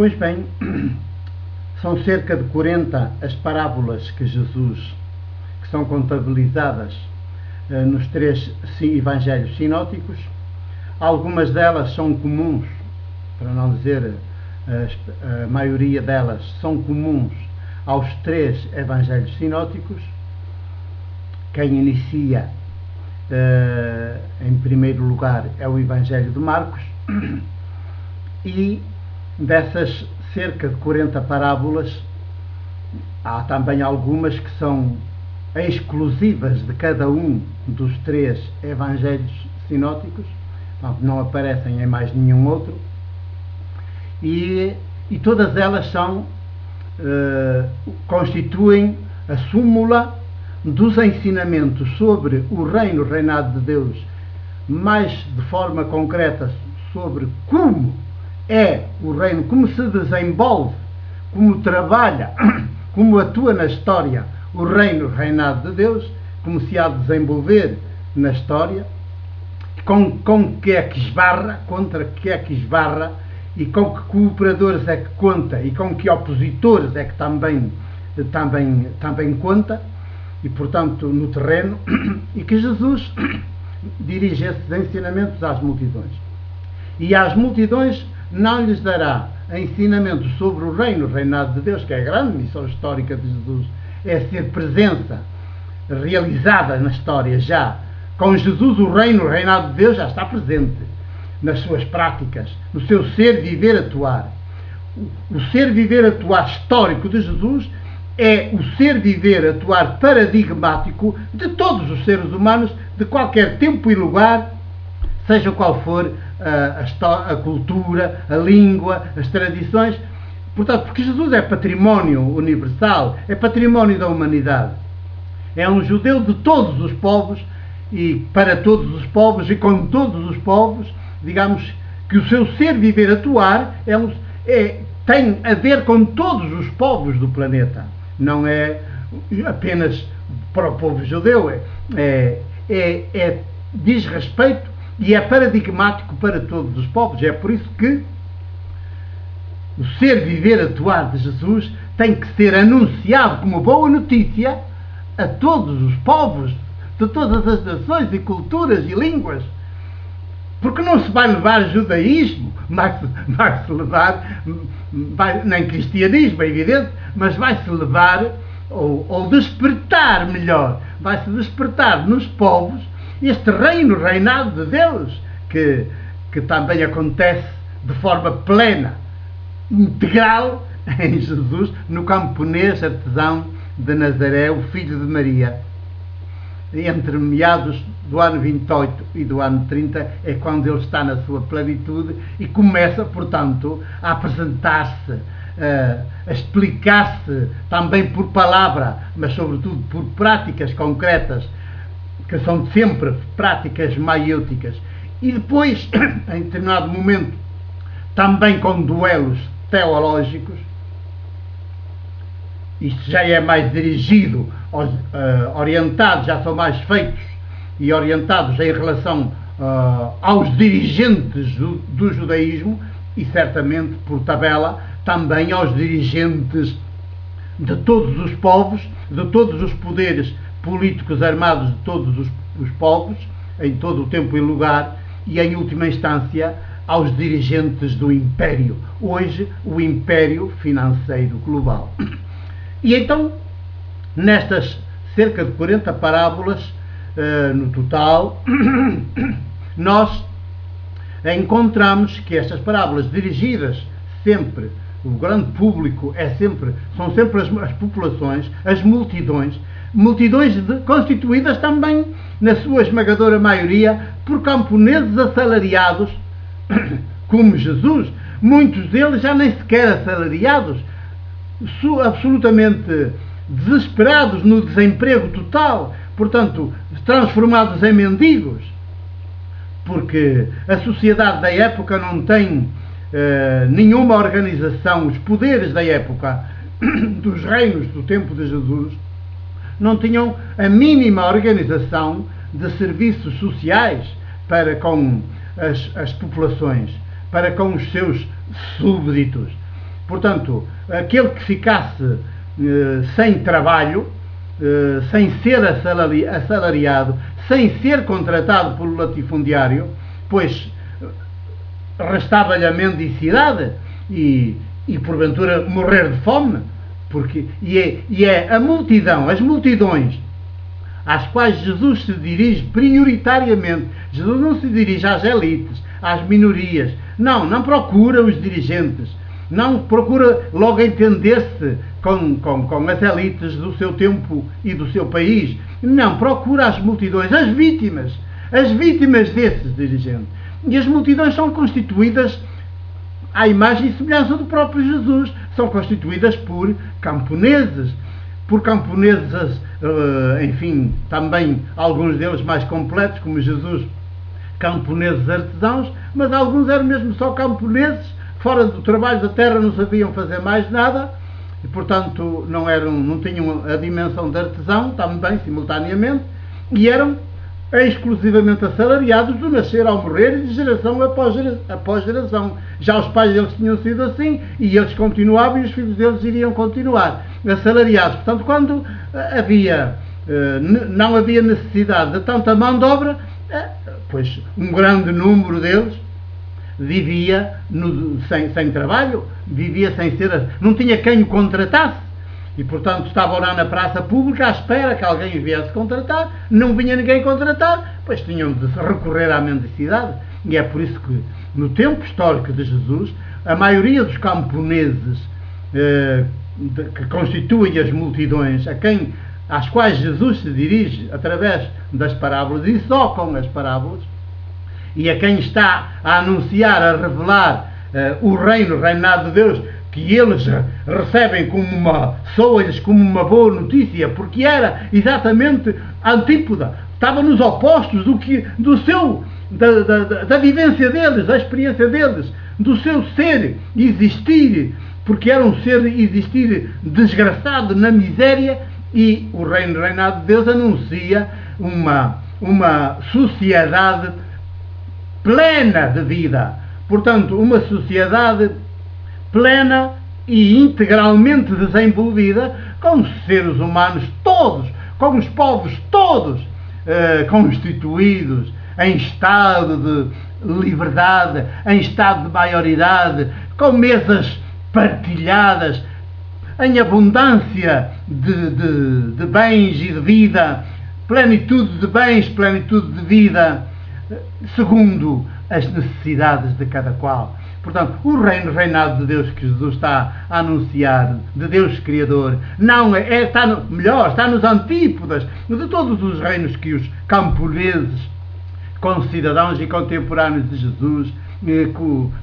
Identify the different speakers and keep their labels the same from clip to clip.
Speaker 1: Pois bem, são cerca de 40 as parábolas que são contabilizadas nos 3 evangelhos sinóticos. Algumas delas são comuns, para não dizer a maioria delas, são comuns aos 3 evangelhos sinóticos. Quem inicia em primeiro lugar é o Evangelho de Marcos, e dessas cerca de 40 parábolas há também algumas que são exclusivas de cada um dos 3 evangelhos sinóticos, não aparecem em mais nenhum outro, e todas elas constituem a súmula dos ensinamentos sobre o reinado de Deus, mais de forma concreta sobre como é o reino, como se desenvolve, como trabalha, como atua na história o reinado de Deus, como se há de desenvolver na história, com que é que esbarra, contra que é que esbarra, e com que cooperadores é que conta, e com que opositores é que também conta, e portanto no terreno, e que Jesus dirige esses ensinamentos às multidões. E às multidões não lhes dará ensinamentos sobre o reinado de Deus, que é a grande missão histórica de Jesus, é ser presença realizada na história já. Com Jesus o reinado de Deus já está presente nas suas práticas, no seu ser, viver, atuar. O ser, viver, atuar histórico de Jesus é o ser, viver, atuar paradigmático de todos os seres humanos, de qualquer tempo e lugar, seja qual for a cultura, a língua, as tradições. Portanto, porque Jesus é património universal, é património da humanidade. É um judeu de todos os povos, e para todos os povos, e com todos os povos, digamos que o seu ser, viver, atuar tem a ver com todos os povos do planeta. Não é apenas para o povo judeu, diz respeito e é paradigmático para todos os povos. É por isso que o ser, viver, atuar de Jesus tem que ser anunciado como boa notícia a todos os povos, de todas as nações e culturas e línguas. Porque não se vai levar judaísmo, vai-se levar, nem cristianismo, é evidente, mas vai-se levar, ou despertar melhor, vai-se despertar nos povos este reinado de Deus, que também acontece de forma plena, integral, em Jesus, no camponês artesão de Nazaré, o filho de Maria. Entre meados do ano 28 e do ano 30 é quando ele está na sua plenitude e começa, portanto, a apresentar-se, a explicar-se também por palavra, mas sobretudo por práticas concretas, que são sempre práticas maiêuticas. E depois, em determinado momento, também com duelos teológicos. Isto já é mais dirigido, orientados, já são mais feitos e orientados em relação aos dirigentes do judaísmo e certamente, por tabela, também aos dirigentes de todos os povos, de todos os poderes políticos armados de todos os povos, em todo o tempo e lugar, e em última instância aos dirigentes do império, hoje o império financeiro global. E então, nestas cerca de 40 parábolas no total, nós encontramos que estas parábolas dirigidas sempre, o grande público são sempre as populações, as multidões constituídas também, na sua esmagadora maioria, por camponeses assalariados, como Jesus, muitos deles já nem sequer assalariados, absolutamente desesperados no desemprego total, portanto, transformados em mendigos, porque a sociedade da época não tem nenhuma organização, os poderes da época, dos reinos do tempo de Jesus, não tinham a mínima organização de serviços sociais para com as populações, para com os seus súbditos. Portanto, aquele que ficasse sem trabalho, sem ser assalariado, sem ser contratado pelo latifundiário, pois restava-lhe a mendicidade e porventura morrer de fome, porque é a multidão, as multidões às quais Jesus se dirige prioritariamente. Jesus não se dirige às elites, às minorias, não procura os dirigentes, não procura logo entender-se com as elites do seu tempo e do seu país, não, procura as multidões, as vítimas desses dirigentes. E as multidões são constituídas à imagem e semelhança do próprio Jesus, são constituídas por camponeses, enfim, também alguns deles mais completos, como Jesus, camponeses artesãos, mas alguns eram mesmo só camponeses, fora do trabalho da terra não sabiam fazer mais nada, e portanto não tinham a dimensão de artesão, também simultaneamente, e eram exclusivamente assalariados do nascer ao morrer e de geração após geração. Já os pais deles tinham sido assim e eles continuavam e os filhos deles iriam continuar assalariados. Portanto, quando não havia necessidade de tanta mão de obra, pois um grande número deles vivia sem trabalho, vivia sem ser, não tinha quem o contratasse. E, portanto, estavam lá na praça pública à espera que alguém os viesse contratar, não vinha ninguém contratar, pois tinham de recorrer à mendicidade. E é por isso que, no tempo histórico de Jesus, a maioria dos camponeses que constituem as multidões, às quais Jesus se dirige através das parábolas e só com as parábolas, e a quem está a anunciar, a revelar o reinado de Deus, que eles recebem soa-lhes como uma boa notícia, porque era exatamente antípoda, estava nos opostos da vivência deles, da experiência deles, do seu ser existir, porque era um ser existir desgraçado na miséria, e o reinado de Deus anuncia uma sociedade plena de vida, portanto, uma sociedade plena e integralmente desenvolvida, com os seres humanos todos, com os povos todos constituídos em estado de liberdade, em estado de maioridade, com mesas partilhadas, em abundância de bens e de vida, plenitude de bens, plenitude de vida, segundo as necessidades de cada qual. Portanto, o reinado de Deus que Jesus está a anunciar, de Deus Criador, está nos antípodas de todos os reinos que os camponeses, concidadãos e contemporâneos de Jesus,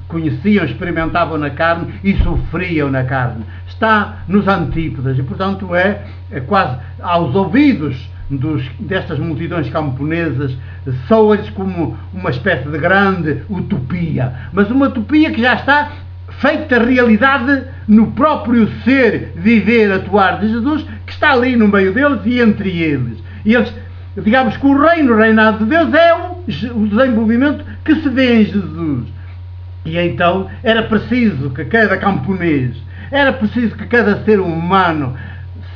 Speaker 1: conheciam, experimentavam na carne e sofriam na carne. Está nos antípodas e, portanto, é quase aos ouvidos destas multidões camponesas, soa-lhes como uma espécie de grande utopia, mas uma utopia que já está feita realidade no próprio ser, viver, atuar de Jesus, que está ali no meio deles e entre eles. E eles, digamos que o reinado de Deus é o desenvolvimento que se vê em Jesus. E então era preciso que cada camponês, era preciso que cada ser humano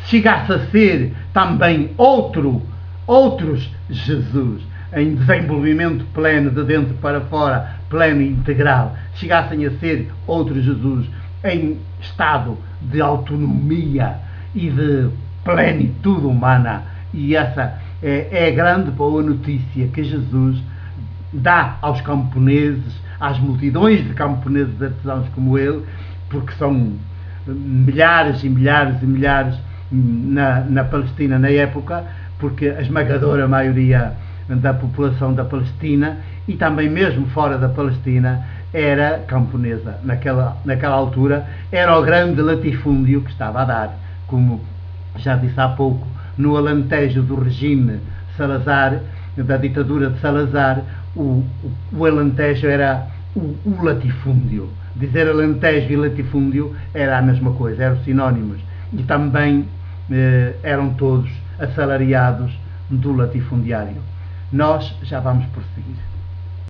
Speaker 1: chegasse a ser também outros Jesus, em desenvolvimento pleno, de dentro para fora, pleno e integral, chegassem a ser outro Jesus, em estado de autonomia e de plenitude humana. E essa é a grande boa notícia que Jesus dá aos camponeses, às multidões de camponeses artesãos como ele, porque são milhares e milhares e milhares na Palestina na época, porque a esmagadora maioria da população da Palestina e também mesmo fora da Palestina era camponesa. Naquela altura era o grande latifúndio que estava a dar, como já disse há pouco, no Alentejo do regime Salazar, da ditadura de Salazar, o Alentejo era o latifúndio. Dizer Alentejo e latifúndio era a mesma coisa, eram sinónimos. E também eram todos assalariados do latifundiário. Nós já vamos prosseguir.